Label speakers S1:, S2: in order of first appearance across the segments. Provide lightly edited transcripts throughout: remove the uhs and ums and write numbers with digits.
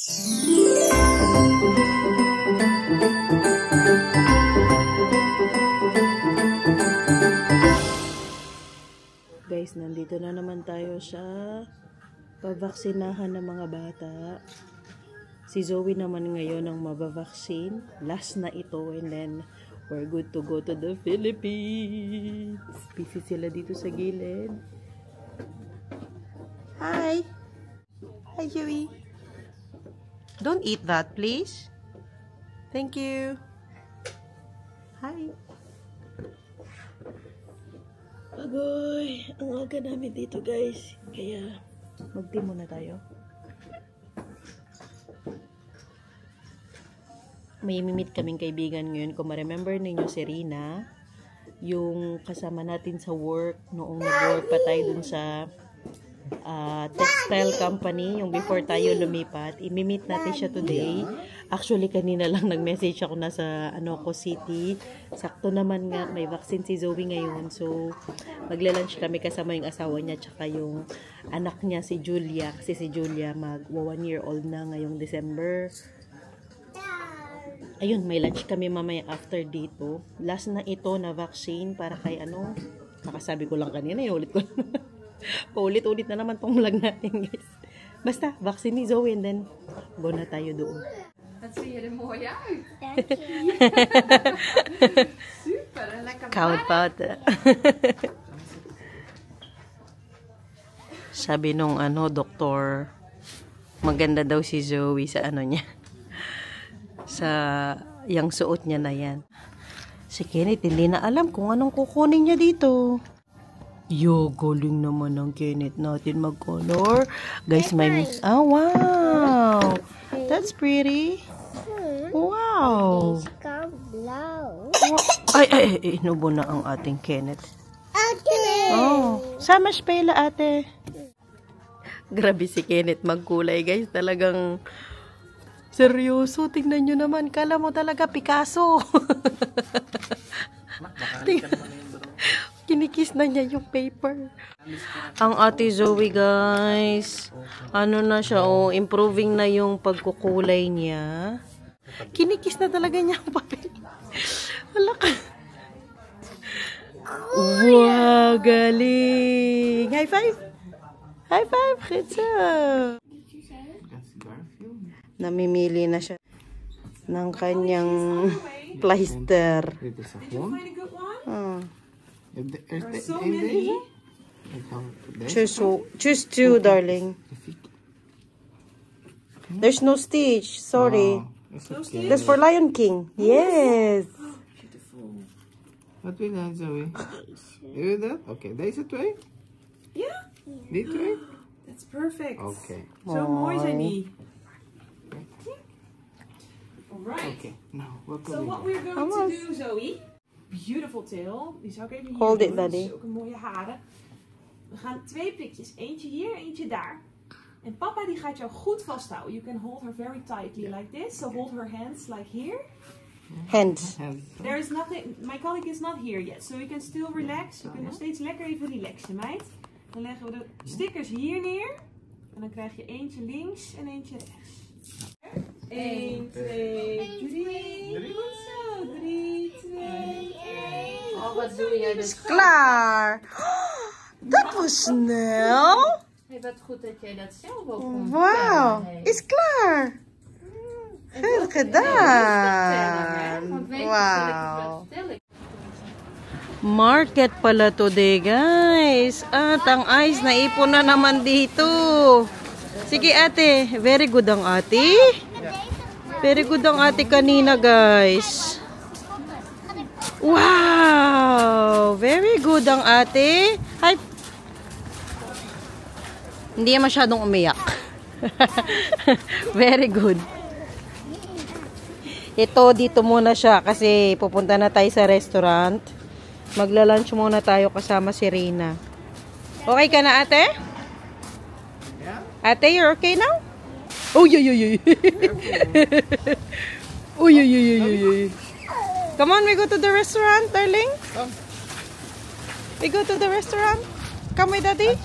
S1: Guys, nandito na naman tayo sa pavaksinahan ng mga bata. Si Zoe naman ngayon ang mabavaksin. Last na ito, and then we're good to go to the Philippines. Busy sila dito sa gilid. Hi! Hi, Zoe. Don't eat that, please. Thank you. Hi. Agoy, ang aga namin dito, guys. Kaya mag-tea muna tayo. May mimit kaming kaibigan ngayon. Kung ma-remember ninyo si Rina, yung kasama natin sa work, noong nag-work pa tayo dun sa textile company, yung before tayo lumipat. I-meet natin siya today. Actually, kanina lang nag-message ako nasa Anoco City. Sakto naman nga, may vaccine si Zoe ngayon. So, magla-lunch kami kasama yung asawa niya tsaka yung anak niya si Julia. Kasi si Julia mag-1 year old na ngayong December. Ayun, may lunch kami mamaya after dito. Last na ito na vaccine para kay nakasabi ko lang kanina, ulit ko. Paulit-ulit na naman tong vlog natin, guys. Basta, vaccine ni Zoe and then go na tayo doon.
S2: Dat zie je er mooi uit.
S3: Dank je.
S2: Super, en lekker
S1: Koud. Sabi nung doktor, maganda daw si Zoe sa niya. Sa yung suot niya na yan. Si Kenneth hindi na alam kung anong kukunin niya dito. Yo, galing naman ng Kenneth natin mag-color. Guys, may... Oh, wow! That's pretty. Wow! Ay, inubo na ang ating Kenneth. Oh, sama spela ate. Grabe si Kenneth magkulay, guys. Talagang seryoso. Tingnan nyo naman. Kala mo talaga Picasso. Kinikis na niya yung paper. Ang ate Zoe, guys. Ano na siya, improving na yung pagkukulay niya. Kinikis na talaga niya ang papel. Wala ka. Wow, galing. High five. High five, Ritza. Namimili na siya ng kanyang pleister.
S2: so many.
S1: Choose two, darling. There's no Stitch. Sorry. That's for Lion King. Yes.
S2: Beautiful.
S4: What will that, Zoe? You that? Okay. There is a tray?
S2: Yeah.
S4: This tray?
S2: That's perfect.
S4: Okay.
S2: Zo mooi zijn die. Alright.
S4: Okay. Now, what
S2: So what we're going to do, Zoe. Beautiful tail. Die zou ik even hier
S1: Hold
S2: doen.
S1: it, Daddy.
S2: Zulke mooie haren. We gaan 2 prikjes. Eentje hier, eentje daar. En papa die gaat jou goed vasthouden. You can hold her very tightly like this. So hold her hands like here.
S1: Hands.
S2: There is nothing. My colleague is not here yet. So you can still relax. Je kunt nog steeds lekker even relaxen, meid. Dan leggen we de stickers hier neer. En dan krijg je eentje links en eentje rechts. 1, 2, 3. Goed zo. 3, 2, 1. Oh, wat doe jij dus?
S1: Klaar. Dat was snel.
S3: Hey, wat goed dat jij dat zelf ook kon
S1: Wow.
S3: vertellen, hey.
S1: Is klaar. Goed gedaan. Wow. Market pala today, guys. At ang ice na ipon na naman dito. Sige ate. Very good ang ate. Very good ang ate kanina, guys. Wow. Very good ang ate. Hi. Hindi masyadong umiyak. Very good. Ito, dito muna siya kasi pupunta na tayo sa restaurant. Magla-lunch muna tayo kasama si Rina. Okay ka na, ate? Ate, you're okay now? Uy, uy, uy, uy. Uy, uy, uy, uy, uy. Come on, we go to the restaurant, darling.
S4: Come.
S1: We go to the restaurant. Come with daddy.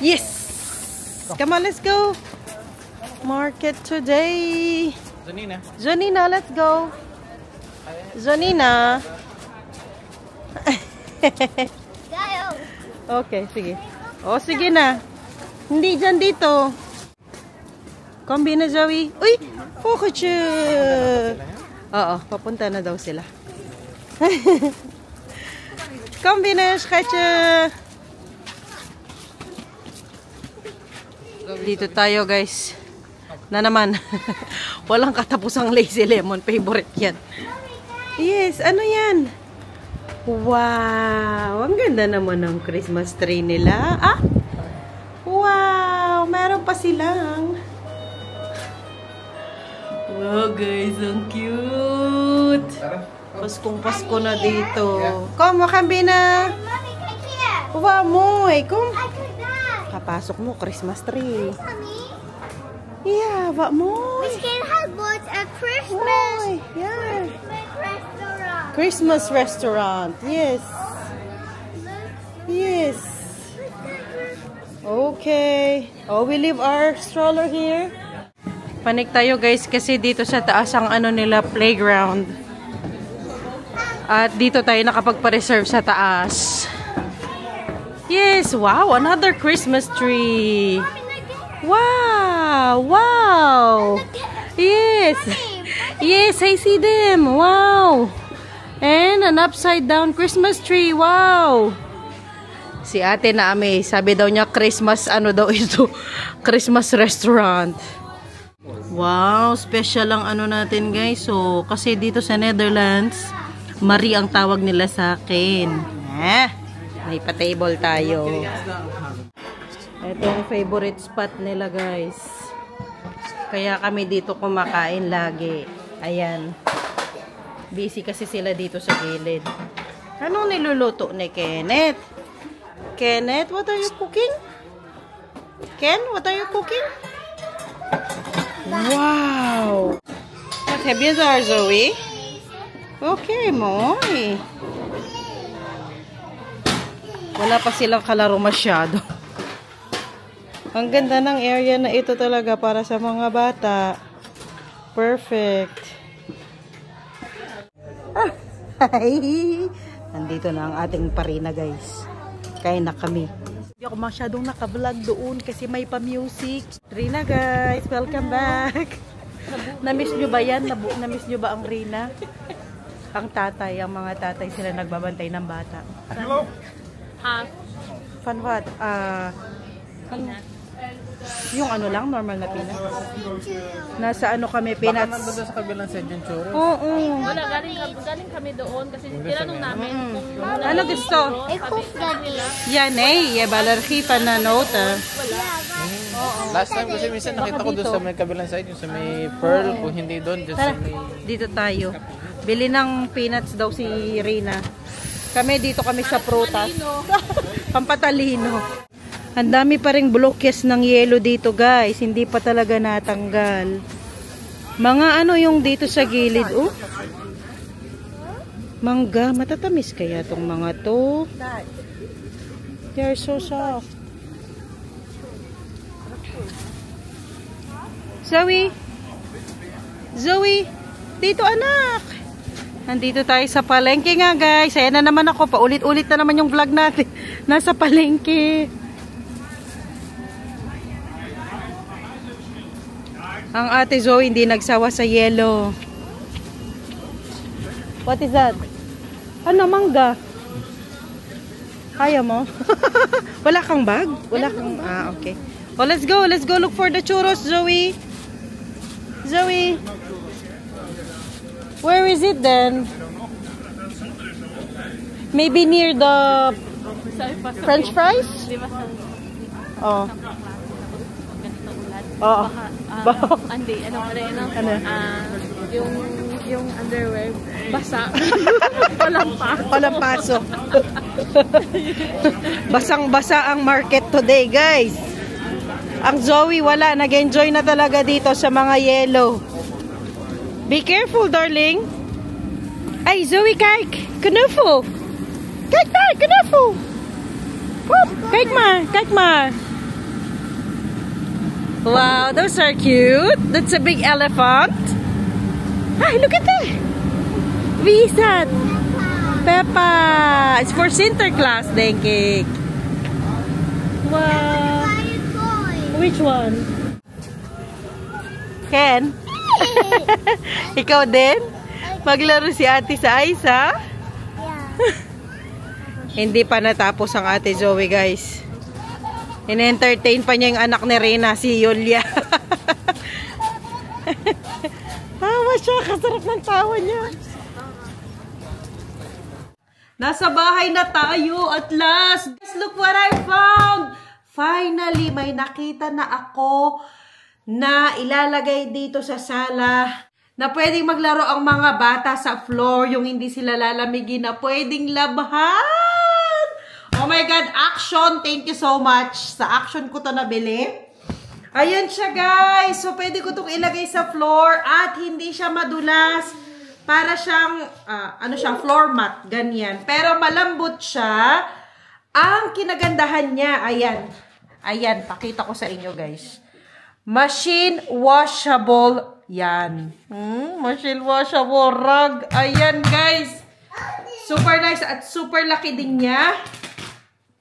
S1: Yes. Come on, let's go. Market today.
S4: Janina.
S1: Janina, let's go. Janina. Okay, sige. O, sige na. Hindi dyan dito. Kombi na, Zoe. Uy! Fukuchu! Oo, papunta na daw sila. Kombi na, Shkachu! Dito tayo, guys. Na naman. Walang katapusang lazy lemon. Favorite yan. Yes, ano yan? Wow! Ang ganda naman ng Christmas tree nila. Ah! Wow! Meron pa silang. Wow, guys. Ang cute. Paskong Pasko na dito. Kom, makambi na. Wow, moy. Kom. Kapasok mo, Christmas tree. Yeah, what more?
S5: We can have what a Christmas.
S1: Moy, yeah.
S5: Restaurant.
S1: Christmas restaurant. Yes. Yes. Okay. Oh, we leave our stroller here. Panik tayo, guys, kasi dito sa taas ang ano nila, playground. At dito tayo nakapagpa-reserve sa taas. Yes, wow, another Christmas tree. Wow, wow. Yes. Yes, I see them. Wow. And an upside down Christmas tree. Wow. Si ate na sabi daw niya Christmas, ano daw ito? Christmas restaurant. Wow, special ang ano natin, guys. So, kasi dito sa Netherlands, Marie ang tawag nila sa akin. May pa-table tayo. Ito ang favorite spot nila, guys. Kaya kami dito kumakain lagi. Ayan. Busy kasi sila dito sa gilid. Anong niluluto ni Kenneth? Kenneth, what are you cooking? Ken, what are you cooking? Wow! What have you there, Zoe? Okay, moy. Wala pa silang kalaro masyado. Ang ganda ng area na ito talaga para sa mga bata. Perfect. Nandito na ang ating parina, guys. Kain na kami. Hindi ako masyadong naka-vlog doon kasi may pa-music. Rina, guys, welcome back. Na-miss nyo ba yan? Na-miss nyo ba ang Rina? Ang tatay, ang mga tatay sila nagbabantay ng bata.
S3: Half.
S1: Fun what? Yung ano lang, normal na peanuts. Nasa ano kami, peanuts.
S4: Baka nandun sa kabilang side yung churros.
S1: Oo.
S3: Wala, galing kami doon kasi tinanong namin kung
S1: Ano gusto?
S5: Ikos gabi.
S1: Yan eh, balarki pa na nota.
S4: Last time kasi minsan nakita ko doon sa may kabilang side, yung sa may Pearl, kung hindi doon, just sa may...
S1: Dito tayo. Bili ng peanuts daw si Rina. Kami dito kami sa prutas. Pampatalino. Ang dami pa ring blokes ng yelo dito, guys. Hindi pa talaga natanggal. Mga ano yung dito sa gilid, oh. Mangga. Matatamis kaya tong mga to. They are so soft. Zoe. Zoe. Dito, anak. Nandito tayo sa palengke nga, guys. Ayan na naman ako. Paulit-ulit na naman yung vlog natin. Nasa palengke. Ang ate Zoe hindi nagsawa sa yellow. What is that? Ano, mangga? Kaya mo? Wala kang bag? Wala kang... Ah, okay. Oh, let's go. Let's go look for the churros, Zoe. Zoe. Where is it then? Maybe near the French fries? Oh. Oo.
S3: Hindi, yung underwear, basa.
S1: Walang pasok. Basang-basa ang market today, guys. Ang Zoe wala, nag-enjoy na talaga dito sa mga yellow. Be careful, darling. Ay, Zoe, kijk. Knuffel. Kijk maar, knuffel. Kijk maar, kijk maar. Wow, those are cute. That's a big elephant. Hi, look at that. Visan. Peppa. It's for Sinterklaas, Denkik. Wow. Which one? Ken? Ikaw din? Maglaro si Ate sa ice, ha? Hindi pa natapos ang Ate Zoe, guys. In-entertain pa niya yung anak ni Reyna, si Yulia. Tawa siya, kasarap ng tawa niya. Nasa bahay na tayo at last. Guys, look what I found. Finally, may nakita na ako na ilalagay dito sa sala na pwedeng maglaro ang mga bata sa floor, yung hindi sila lalamigin, na pwedeng labhan. Oh my God, Action! Thank you so much. Sa Action ko to nabili. Ayan siya, guys. So, pwede ko itong ilagay sa floor at hindi siya madulas. Para siyang, ano siya, floor mat. Ganyan. Pero malambot siya. Ang kinagandahan niya, ayan. Ayan, pakita ko sa inyo, guys. Machine washable. Yan. Machine washable rug. Ayan, guys. Super nice at super laki din niya.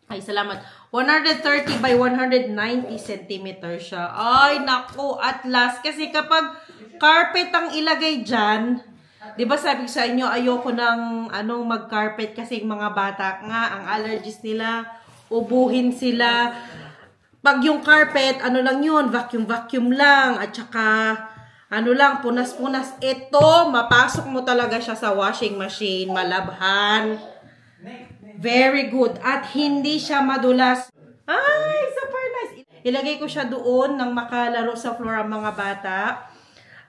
S1: Ay, salamat. 130 by 190 cm siya. Ay, naku, at last. Kasi kapag carpet ang ilagay dyan, di ba sabi sa inyo, ayoko ng mag-carpet kasi yung mga bata nga, ang allergies nila, ubuhin sila. Pag yung carpet, ano lang yun, vacuum lang. At saka, lang, punas-punas. Ito, mapasok mo talaga siya sa washing machine, malabhan. Very good. At hindi siya madulas. Ay, super nice. Ilagay ko siya doon nang makalaro sa floor ang mga bata.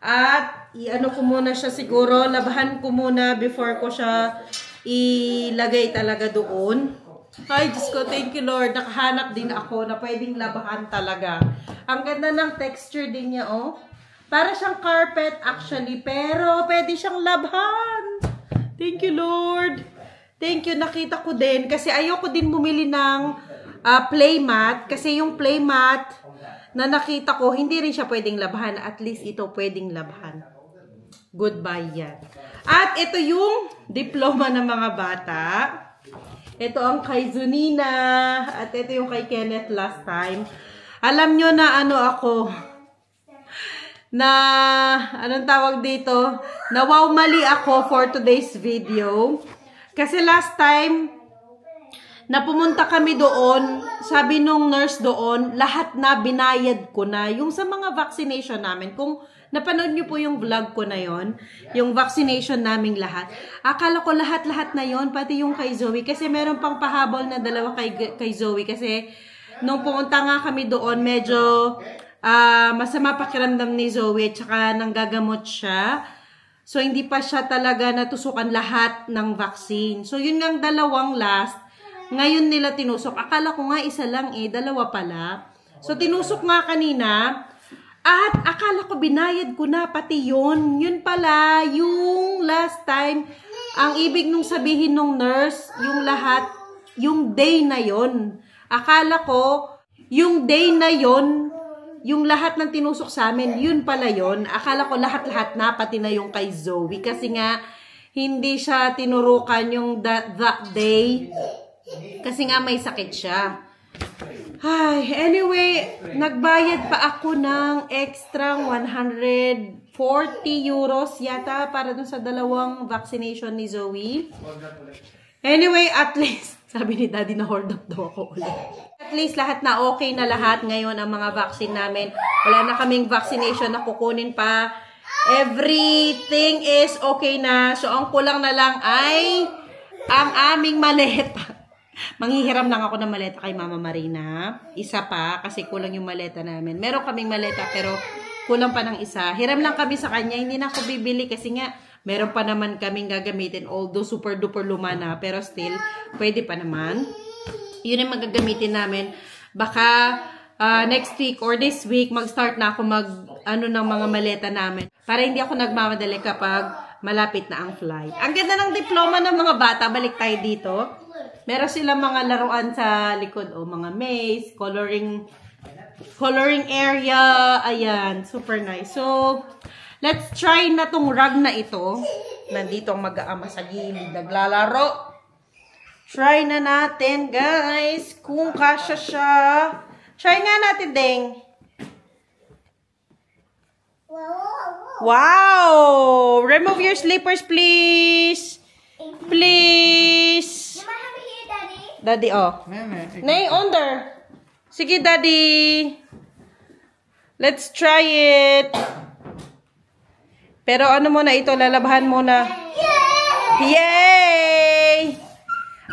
S1: At i-ano ko muna siya siguro. Labahan ko muna before ko siya ilagay talaga doon. Ay, Diyos ko, thank you Lord. Nakahanap din ako na pwedeng labahan talaga. Ang ganda ng texture din niya, oh. Para siyang carpet actually. Pero pwede siyang labhan. Thank you Lord. Thank you, nakita ko din. Kasi ayoko din bumili ng playmat. Kasi yung playmat na nakita ko, hindi rin siya pwedeng labhan. At least ito pwedeng labhan. Goodbye yan. At ito yung diploma ng mga bata. Ito ang kay Zunina. At ito yung kay Kenneth last time. Alam nyo na ako. Na, anong tawag dito? Nawaw mali ako for today's video. Kasi last time, na pumunta kami doon, sabi nung nurse doon, lahat na binayad ko na. Yung sa mga vaccination namin, kung napanood nyo po yung vlog ko na yon, yung vaccination naming lahat, akala ko lahat-lahat na yon, pati yung kay Zoe. Kasi meron pang pahabol na dalawa kay Zoe. Kasi nung pumunta nga kami doon, medyo masama pakiramdam ni Zoe, tsaka nanggagamot siya. So, hindi pa siya talaga natusukan lahat ng vaccine. So, yun nga dalawang last. Ngayon nila tinusok. Akala ko nga isa lang dalawa pala. So, tinusok nga kanina. At akala ko binayad ko na pati yun. Yun pala, yung last time, ang ibig nung sabihin nung nurse, yung lahat, yung day na yun. Akala ko, yung day na yun, yung lahat ng tinusok sa amin, yun pala yun. Akala ko lahat-lahat na, pati na yung kay Zoe. Kasi nga, hindi siya tinurukan yung that day. Kasi nga may sakit siya. Ay, anyway, nagbayad pa ako ng extra 140 euros yata para dun sa dalawang vaccination ni Zoe. Anyway, at least, sabi ni Daddy na hold up daw ako ulit. At least lahat na okay na lahat ngayon ang mga vaccine namin. Wala na kaming vaccination na kukunin pa. Everything is okay na. So, ang kulang na lang ay ang aming maleta. Manghihiram lang ako ng maleta kay Mama Marina. Isa pa, kasi kulang yung maleta namin. Meron kaming maleta, pero kulang pa ng isa. Hiram lang kami sa kanya. Hindi na ako bibili kasi nga, meron pa naman kaming gagamitin. Although super duper luma na, pero still, pwede pa naman. Yun ang magagamitin namin. Baka next week or this week, mag-start na ako ng mga maleta namin. Para hindi ako nagmamadali kapag malapit na ang flight. Ang ganda ng diploma ng mga bata. Balik tayo dito. Meron silang mga laruan sa likod. O, mga maze, coloring coloring area. Ayan, super nice. So, let's try na tong rug na ito. Nandito ang mag-aama sa gilid, naglalaro. Try na natin, guys, kung kasya siya. Try nga natin, Deng. Wow! Remove your slippers, please. Please. Daddy, oh. Nay, under. Sige, Daddy. Let's try it. Pero ano muna ito, lalabahan muna. Yay!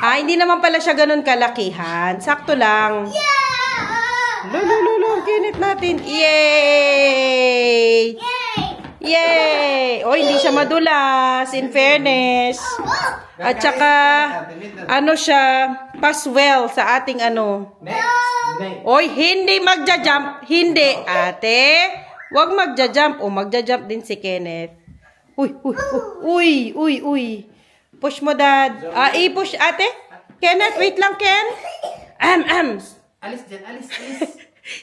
S1: Ah, hindi naman pala siya ganun kalakihan. Sakto lang. Lulululul, kinit natin. Yay! Yay! Oh, hindi siya madulas, in fairness. At saka, ano siya, pass well sa ating ano. Oy, hindi magja-jump. Hindi, ate. Huwag magja-jump. O, magja-jump din si Kenneth. Uy. Push mo, Dad. I-push, ate. Kenneth, wait lang, Ken.
S4: Alis dyan, alis.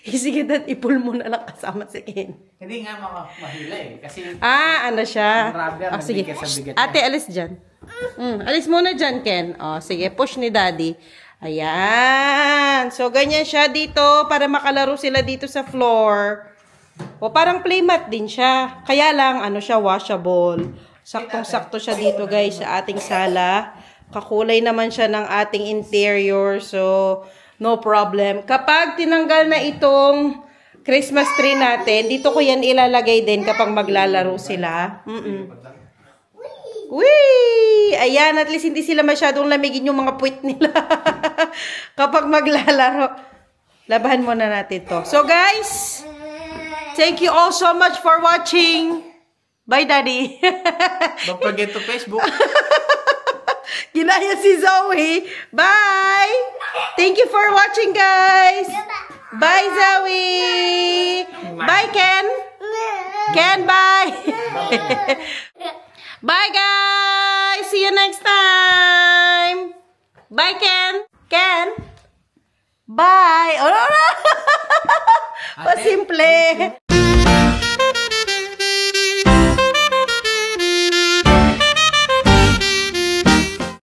S1: Sige, Dad, i-pull mo na lang kasama si Ken.
S4: Hindi nga mahila eh. Kasi,
S1: ano siya?
S4: rubber,
S1: Sige.
S4: nagbigat sa bigat
S1: Ate, alis dyan. Alis muna dyan, Ken. Sige, push ni Daddy. Ayan. So, ganyan siya dito para makalaro sila dito sa floor. O, parang playmat din siya. Kaya lang, ano siya, washable. Saktong-sakto siya dito, guys, sa ating sala. Kakulay naman siya ng ating interior. So, no problem. Kapag tinanggal na itong Christmas tree natin, dito ko yan ilalagay din kapag maglalaro sila. Whee! Ayan, at least hindi sila masyadong lamigin yung mga puwit nila. Kapag maglalaro. Labahan muna natin to. So, guys, thank you all so much for watching. Bye, Daddy.
S4: don't forget to Facebook.
S1: Ginaya si Zoe. Bye! Thank you for watching, guys. Bye, Zoe. Bye, Ken. Ken, bye. Bye, guys. See you next time. Bye, Ken. Ken. Bye. Oh, no. Pasimple.